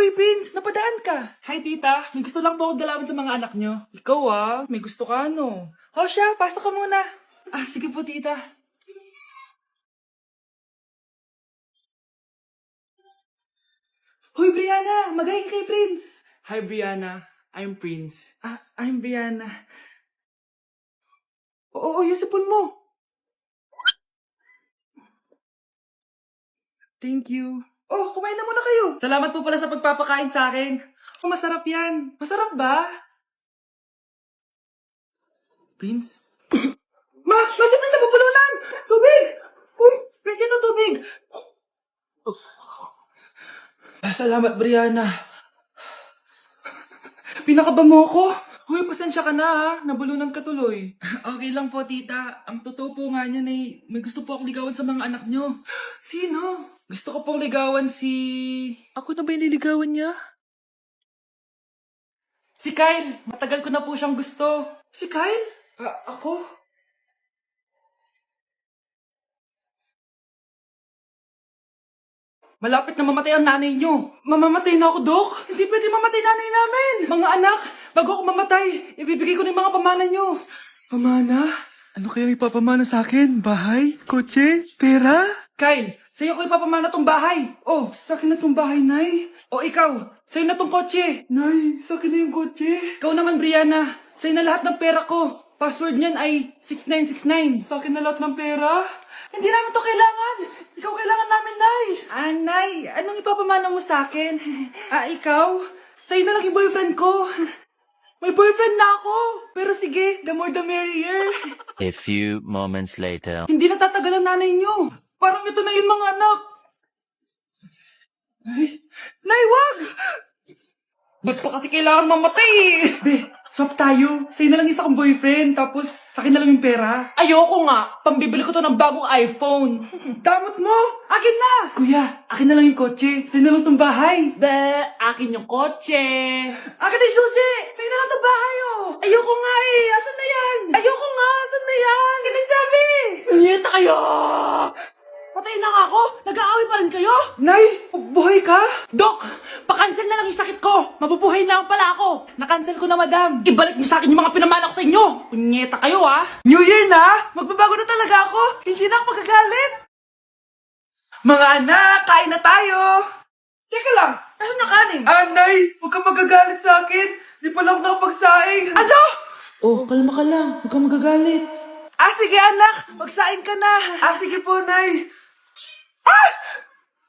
Uy, Prince, napadaan ka. Hi, tita. May gusto lang po akong dalawin sa mga anak nyo. Ikaw may gusto ka siya, pasok ka muna. Sige po, tita. Hoy, Brianna! Magaling kay Prince! Hi, Brianna. I'm Prince. I'm Brianna. Oo, yung sipon mo. Thank you. Oh, kumain na muna kayo. Salamat po pala sa pagpapakain sa akin. Masarap yan. Masarap ba? Prince? Si Prince napupulunan! Tubig! Uy, Prince, ito tubig! Salamat, Brianna. Pinakaba mo ako? Huy, pasensya ka na nabulunan ka tuloy. Okay lang po, tita. Ang totoo po nga niyan may gusto po akong ligawan sa mga anak nyo. Sino? Gusto ko pong ligawan Ako na ba yung niligawan niya? Si Kyle. Matagal ko na po siyang gusto. Si Kyle? Ako? Malapit na mamatay ang nanay niyo. Mamamatay na ako, Dok. Hindi pwede mamatay nanay namin. Mga anak, bago ako mamatay, ibibigay ko na yung mga pamana niyo. Pamana? Ano kaya ipapamana sa akin? Bahay? Kotse? Pera? Kyle, sa'yo ko ipapamana tong bahay. Oh, sa akin na tong bahay, Nay. O ikaw, sa'yo na tong kotse. Nay, sa akin na yung kotse. Ikaw naman, Brianna, sa'yo na lahat ng pera ko. Password niyan ay 6969. Sa akin na lahat ng pera? Hindi namin to kailangan. Ikaw kailangan namin, Nay. Nay, anong ipapamana mo sa akin? Ikaw? Sa'yo na lang yung boyfriend ko. May boyfriend na ako. Pero sige, the more the merrier. A few moments later. Hindi natatagal ang nanay niyo. Parang ito na yung mga anak. Nay, wag! Ba't pa kasi kailangan mamatay? Be, swap tayo. Sa'yo na lang isa kong boyfriend, tapos sa akin na lang yung pera. Ayoko nga. Pambibili ko to ng bagong iPhone. Damot mo! Akin na! Kuya, akin na lang yung kotse. Sa'yo na lang tong bahay. Be, akin yung kotse. Akin na yung susi! Sa'yo na lang tong bahay, Ayoko nga Asan na yan? Ayoko nga! Asan na yan? Ganun sabi! Niyeta kayo! Patay na nga ako! Nag-aaway pa rin kayo? Nay! Buhay ka? Dok! Pa-cancel na lang yung sakit ko! Mabubuhay na lang pala ako! Na-cancel ko na, madam! Ibalik niyo sa akin yung mga pinamana ko sa inyo! Punyeta kayo, New Year na! Magbabago na talaga ako! Hindi na ako magagalit! Mga anak! Kain na tayo! Teka lang! Nasaan yung kanin? Nay! Huwag kang magagalit sa akin! Di pa lang nakapagsaing! Ano? Kalma ka lang. Huwag kang magagalit. Sige anak! Magsaing ka na! Sige po, Nay!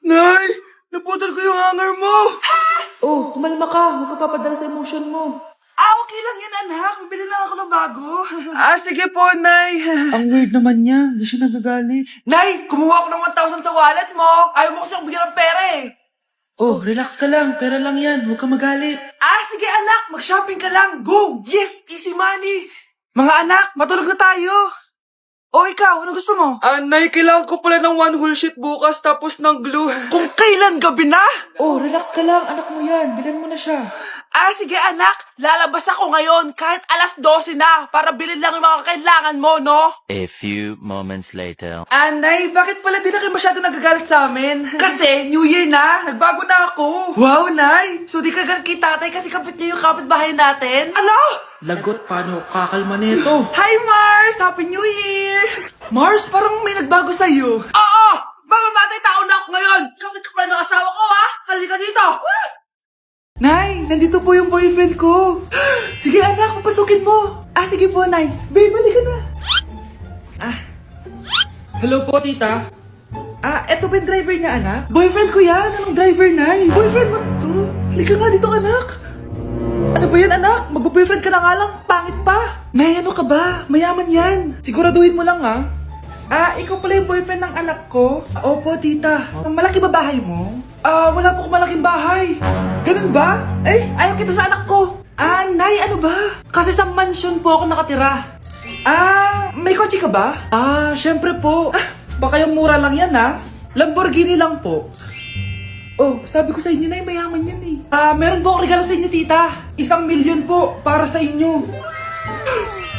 Nay! Naputol ko yung hanger mo! Kumalma ka. Huwag ka papadala sa emotion mo. Okay lang yan, anak. Bibili lang ako ng bago. Sige po, Nay. Ang weird naman niya. Hindi siya nagagalit. Nay! Kumuha ako ng 1,000 sa wallet mo. Ayaw mo kasi akong bigyan ng pera relax ka lang. Pera lang yan. Huwag ka magalit. Sige anak. Mag-shopping ka lang. Go! Yes! Easy money! Mga anak, matulog na tayo. Ikaw, ano gusto mo? Nay, kailangan ko pala ng 1 whole sheet bukas tapos ng glue. Kung kailan gabi na? Relax ka lang. Anak mo yan. Bilan mo na siya. Sige anak. Lalabas ako ngayon kahit alas 12 na para bilhin lang yung mga kailangan mo, no? A few moments later. Nay, bakit pala di na kayo masyado nagagalit sa amin? Kasi, New Year na. Nagbago na ako. Wow, Nay. So di ka galit kay tatay kasi kapit niya yung kapitbahay natin? Ano? Lagot, paano kakalma nito? Hi, Mars! Happy New Year! Mars, parang may nagbago sa'yo. Oo! Mamamatay tao na ako ngayon! Kapit ka pala ng asawa ko, Halika dito! Nay, nandito po yung boyfriend ko. Sige anak, papasukin mo. Sige po, Nay. Babe, balik ka na. Hello po, tita. Eto ba yung driver niya, anak? Boyfriend ko yan. Anong driver, Nay? Boyfriend mo to? Halika nga dito, anak. Ano ba yan, anak? Magbo-boyfriend ka na nga lang. Pangit pa. Nay, ano ka ba? Mayaman yan. Siguraduhin mo lang, ikaw pala yung boyfriend ng anak ko? Opo, tita. Malaki ba bahay mo? Wala po akong malaking bahay. Ganun ba? Ayaw kita sa anak ko. Nay, ano ba? Kasi sa mansion po ako nakatira. May kotse ka ba? Syempre po. Baka yung mura lang yan, Lamborghini lang po. Sabi ko sa inyo, Nay, mayaman yan meron po akong regalo sa inyo, tita. 1,000,000 po para sa inyo.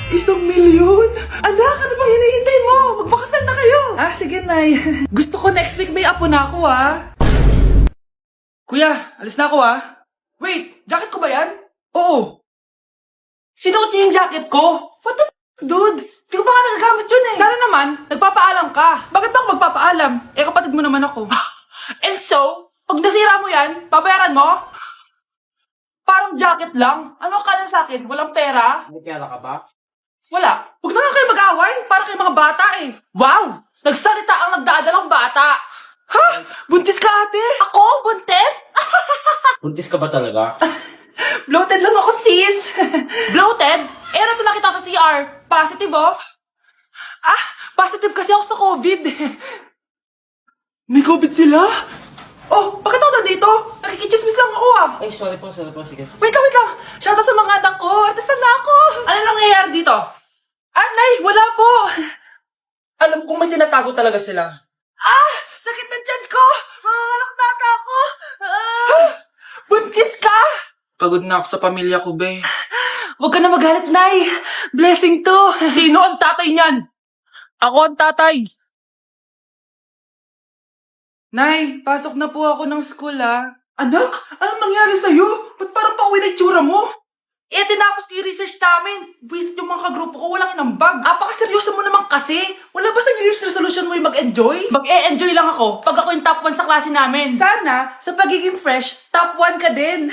1,000,000? Anak, ano bang hinihintay mo? Magpakasal na kayo. Sige, Nay. Gusto ko next week may apo na ako, Kuya, alis na ako Wait, jacket ko ba yan? Oo. Sinuot niya yung jacket ko? What the dude? Di ko pa nga nagagamit yun Sana naman, nagpapaalam ka. Bakit ba ako magpapaalam? Kapatid mo naman ako. And so, pag nasira mo yan, babayaran mo? Parang jacket lang. Ano ka na sa akin? Walang pera? May pera ka ba? Wala. Huwag na nga kayo mag-away. Para kayo mga bata Wow! Nagsalita ang nagdadalang bata. Ha? Buntis ka ate? Ako? Buntis? Buntis ka ba talaga? Bloated lang ako sis. Bloated? Ano to nakita ko sa CR? Positive positive kasi ako sa COVID. May COVID sila? Oh, bakit ako nandito? Nakikichismis lang ako Ay, sorry po, sige. Wait lang. Shoutout sa mga anak ko. Artista na ako. Ano nangyayari dito? Nay, wala po. Alam kong may tinatago talaga sila. Sakit na tiyan ko. Manganganak na ata ako. Buntis ka? Pagod na ako sa pamilya ko, be. Huwag ka na magalit, Nay. Blessing to. Sino ang tatay niyan? Ako ang tatay. Nay, pasok na po ako ng school, Anak, anong nangyari sa'yo? Ba't parang pauwi na itsura mo? Tinapos ko yung research namin. Visit yung mga kagrupo ko, walang inambag. Apakaseryoso mo naman kasi. Wala ba sa New Year's resolution mo yung mag-enjoy? Mag-e-enjoy lang ako pag ako yung top 1 sa klase namin. Sana, sa pagiging fresh, top 1 ka din.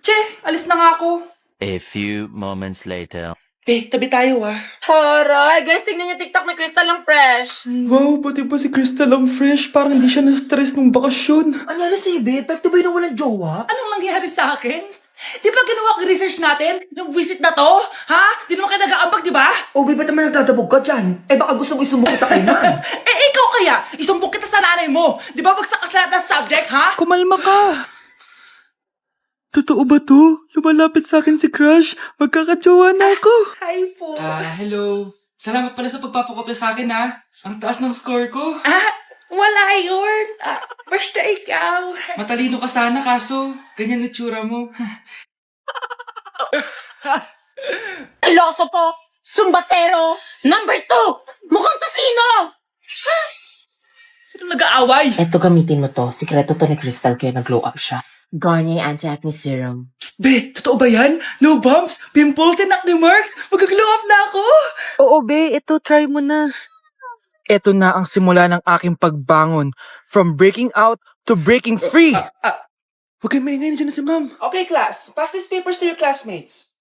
Che, alis na nga ako. A few moments later. Tabi tayo Haray! Guys, tingnan niyo TikTok ni Crystal ang fresh. Wow, pati ba si Crystal ang fresh? Parang hindi siya na-stress nung bakasyon. Anyari si Ibe? Epekto ba yun na walang jowa? Anong nangyari sa akin? Di ba ginawa ko yung research natin? Yung visit na to? Ha? Di naman kayo nag-aambag, di ba? O, ba't naman nagdadabog ka dyan? Baka gusto mo isumbong kita kay man. Ikaw kaya? Isumbong kita sa nanay mo. Di ba bagsak ka sa lahat ng subject, ha? Kumalma ka. Totoo ba to? Lumalapit sa akin si Crush. Magkakajowa na ako. Hi po. Hello. Salamat pala sa pagpapakopya sa akin, Ang taas ng score ko. Wala yun. Basta ikaw. Matalino ka sana, kaso ganyan na tsura mo. Iloso po! Sumbatero! Number 2! Mukhang tosino! Sino nag-aaway? Eto, gamitin mo to. Sikreto to ni Crystal kaya nag-glow up siya. Garnier Anti-Acne Serum. Psst, be, totoo ba yan? No bumps, pimples, and acne marks? Mag-glow up na ako. Oo, be. Ito, try mo na. Ito na ang simula ng aking pagbangon. From breaking out to breaking free. Huwag kayong maingay, nandiyan na si ma'am. Okay, class. Pass these papers to your classmates.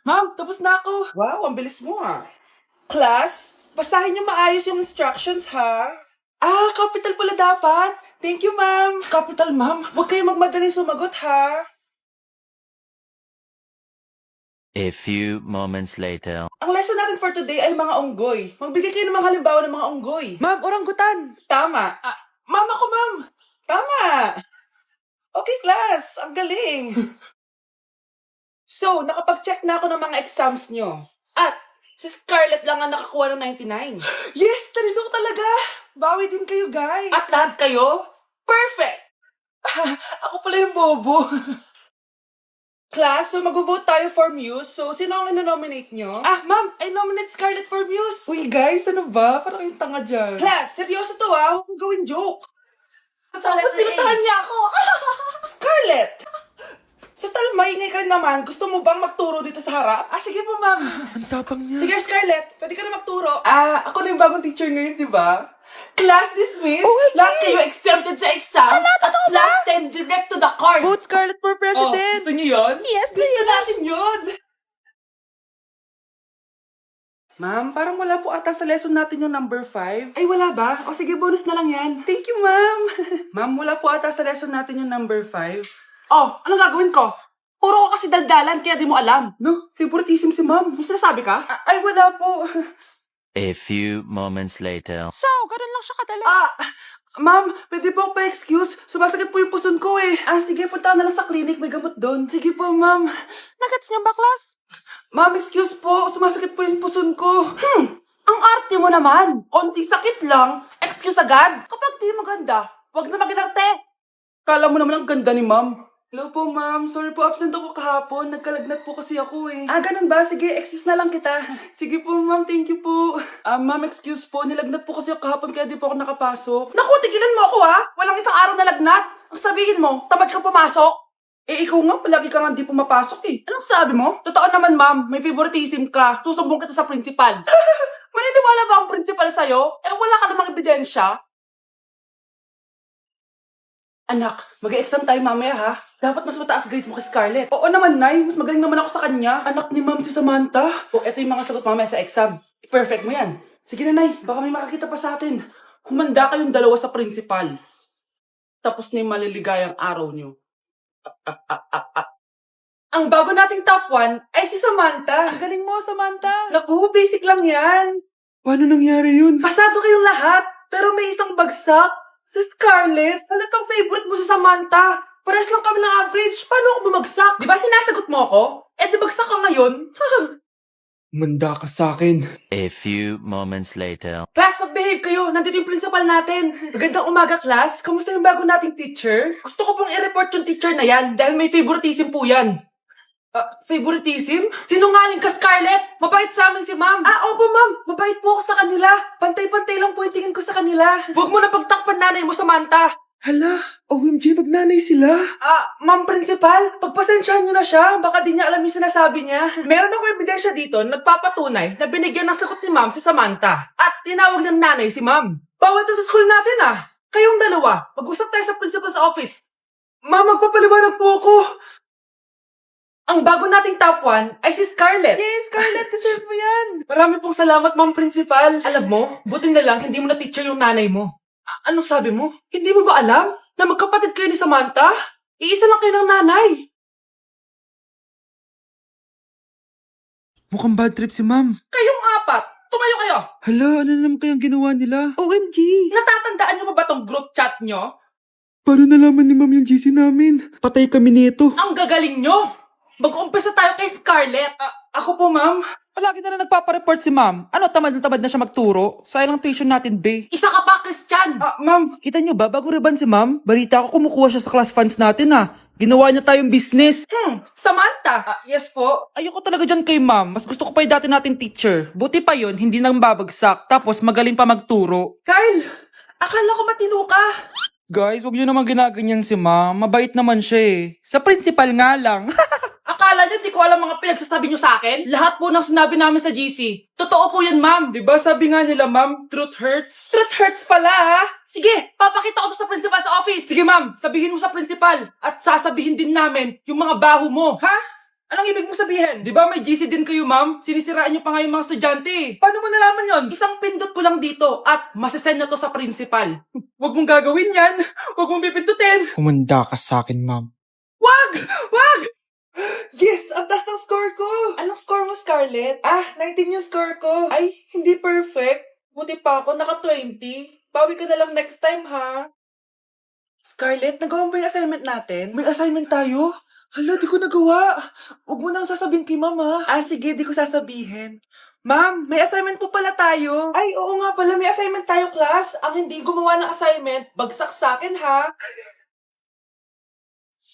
Ma'am, tapos na ako. Wow, ang bilis mo Class, basahin niyo maayos yung instructions, ha? Capital pala dapat. Thank you, ma'am. Capital, ma'am. Huwag kayong magmadaling sumagot, ha? A few moments later. Ang lesson natin for today ay mga unggoy. Magbigay kayo ng mga halimbawa ng mga unggoy. Ma'am, oranggutan. Tama. Ma'am ako, ma'am. Tama. Okay, class. Ang galing. So, nakapag-check na ako ng mga exams nyo. At, si Scarlett lang ang nakakuha ng 99. Yes! Talino ko talaga! Bawi din kayo, guys. At lahat kayo? Perfect! Ako pala yung bobo. Class, so mag-vote tayo for Muse. So, sino ang ino-nominate nyo? Ma'am, I nominate Scarlett for Muse. Uy, guys, ano ba? Parang kayong tanga dyan. Class, seryoso to Huwag mong gawin joke. Tapos pinuntahan niya ako. Scarlett! Total, maingay ka rin naman. Gusto mo bang magturo dito sa harap? Sige po, ma'am. Ang tapang niya. Sige, Scarlett. Pwede ka na magturo. Ako na yung bagong teacher ngayon, di ba? Class dismissed. Lahat kayo exempted sa exam. Totoo ba? Last 10 direct to the card. Vote Scarlett for president. Gusto niyo yun? Yes, Gusto natin yun. Ma'am, parang wala po ata sa lesson natin yung number 5. Ay, wala ba? O sige, bonus na lang yan. Thank you, ma'am. Ma'am, wala po ata sa lesson natin yung number 5. Oh, anong gagawin ko? Puro ko kasi daldalan, kaya di mo alam. No, favoritism si ma'am. May sinasabi ka? Ay, wala po. A few moments later. So, ganun lang siya kadali. Ma'am, pwede po pa-excuse? Sumasakit po yung puson ko sige, punta na lang sa clinic. May gamot doon. Sige po, ma'am. Nagets niya ba, class? Ma'am, excuse po. Sumasakit po yung puson ko. Ang arte mo naman. Onti sakit lang. Excuse agad. Kapag di maganda, wag na mag-inarte. Kala mo naman ang ganda ni ma'am. Hello po, ma'am. Sorry po, absent ako kahapon. Nagkalagnat po kasi ako eh. Ganun ba? Sige, excuse na lang kita. Sige po, ma'am. Thank you po. Ma'am, excuse po. Nilagnat po kasi ako kahapon kaya di po ako nakapasok. Naku, tigilan mo ako ha! Walang isang araw na lagnat. Ang sabihin mo, tamad kang pumasok? Ikaw nga, palagi ka nga di pumapasok eh. Anong sabi mo? Totoo naman, ma'am. May favoritism ka. Susumbong kita sa principal. Maniniwala ba ang principal sa'yo? Wala ka namang ebidensya. Anak, mag-exam tayo mamaya ha. Dapat mas mataas grades mo kay Scarlett. Oo naman, Nay. Mas magaling naman ako sa kanya. Anak ni Ma'am si Samantha. Eto yung mga sagot mamaya sa exam. Perfect mo yan. Sige na, Nay. Baka may makakita pa sa atin. Humanda kayong dalawa sa principal. Tapos na yung maliligayang araw nyo. Ang bago nating top 1 ay si Samantha. Ang galing mo, Samantha. Naku, basic lang yan. Paano nangyari yun? Pasado kayong lahat, pero may isang bagsak. Si Scarlett, halatang favorite mo si Samantha. Pares lang kami ng average. Paano ako bumagsak? Di ba sinasagot mo ako? Di bagsak ka ngayon? Manda ka sa akin. A few moments later. Class, mag-behave kayo. Nandito yung principal natin. Magandang umaga, class. Kamusta yung bago nating teacher? Gusto ko pong i-report yung teacher na yan dahil may favoritism po yan. Favoritism? Sinungaling ka, Scarlett! Mabait sa amin si ma'am. Opo, ma'am. Mabait po ako sa kanila. Pantay-pantay lang po yung tingin ko sa kanila. Huwag mo na pagtakpan nanay mo, Samantha. Hala, OMG, magnanay sila. Ma'am principal, pagpasensyahan niyo na siya. Baka di niya alam yung sinasabi niya. Meron ako ebidensya dito na nagpapatunay na binigyan ng sagot ni ma'am si Samantha. At tinawag ng nanay si ma'am. Bawal to sa school natin Kayong dalawa, mag-usap tayo sa principal's office. Ma'am, magpapaliwanag po ako. Ang bago nating top 1 ay si Scarlett. Yes, Scarlett, deserve mo yan. Marami pong salamat, ma'am principal. Alam mo, buti na lang hindi mo na teacher yung nanay mo. Anong sabi mo? Hindi mo ba alam na magkapatid kayo ni Samantha? Iisa lang kayo ng nanay. Mukhang bad trip si ma'am. Kayong apat, tumayo kayo. Hala, ano naman kayang ginawa nila? OMG! Natatandaan niyo ba tong group chat niyo? Paano nalaman ni ma'am yung GC namin? Patay kami nito. Ang gagaling niyo! Mag-umpisa tayo kay Scarlett. Ako po, ma'am. Palagi na nagpapareport si ma'am. Tamad na siya magturo? Sayang tuition natin, be. Isa ka pa, Christian! Ma'am, kita niyo ba, bago riban si ma'am, balita ko kumukuha siya sa class funds natin, Ginawa niya tayong business. Samantha! Yes po. Ayoko talaga dyan kay ma'am. Mas gusto ko pa yung dati natin teacher. Buti pa yun, hindi nang babagsak. Tapos magaling pa magturo. Kyle! Akala ko matino ka. Guys, huwag niyo naman ginaganyan si ma'am. Mabait naman siya eh. Sa principal nga lang. Akala niyo di ko alam mga pinagsasabi niyo sa akin? Lahat po ng sinabi namin sa GC. Totoo po yan, ma'am. Diba sabi nga nila, ma'am, truth hurts? Truth hurts pala, Sige, papakita ko to sa principal sa office. Sige, ma'am. Sabihin mo sa principal. At sasabihin din namin yung mga baho mo. Ha? Anong ibig mo sabihin? Di ba may GC din kayo, ma'am? Sinisiraan niyo pa nga yung mga estudyante. Paano mo nalaman yon? Isang pindot ko lang dito at masasend na to sa principal. Huwag mong gagawin yan. Huwag mong pipindutin. Humanda ka sa akin, ma'am. Wag! Wag! Yes! Ang taas ng score ko! Anong score mo, Scarlett? 19 yung score ko. Ay, hindi perfect. Buti pa ako, naka 20. Bawi ka na lang next time, ha? Scarlett, nagawa mo ba yung assignment natin? May assignment tayo? Hala, di ko nagawa. Huwag mo nang sasabihin kay mama. Sige, di ko sasabihin. Ma'am, may assignment po pala tayo. Ay, oo nga pala, may assignment tayo, class. Ang hindi gumawa ng assignment, bagsak sa akin, ha?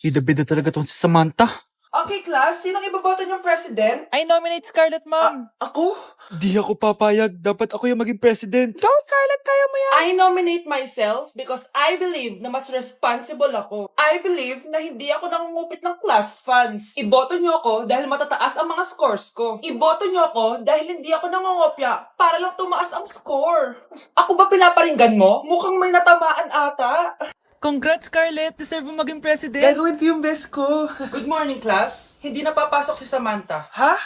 Bida-bida talaga tong si Samantha. Okay, class. Sinong iboboto niyong president? I nominate Scarlett, ma'am. Ako? Di ako papayag. Dapat ako yung maging president. Go, Scarlett! Kaya mo yan! I nominate myself because I believe na mas responsible ako. I believe na hindi ako nangungupit ng class funds. Iboto niyo ako dahil matataas ang mga scores ko. Iboto niyo ako dahil hindi ako nangungopya para lang tumaas ang score. Ako ba pinaparinggan mo? Mukhang may natamaan ata. Congrats, Scarlett. Deserve mo maging president. Gagawin ko yung best ko. Good morning, class. Hindi na papasok si Samantha. Ha?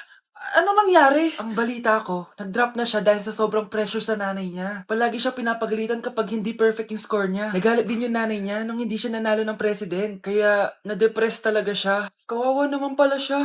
Ano nangyari? Ang balita ko, nag-drop na siya dahil sa sobrang pressure sa nanay niya. Palagi siya pinapagalitan kapag hindi perfect yung score niya. Nagalit din yung nanay niya nung hindi siya nanalo ng president. Kaya, na-depress talaga siya. Kawawa naman pala siya.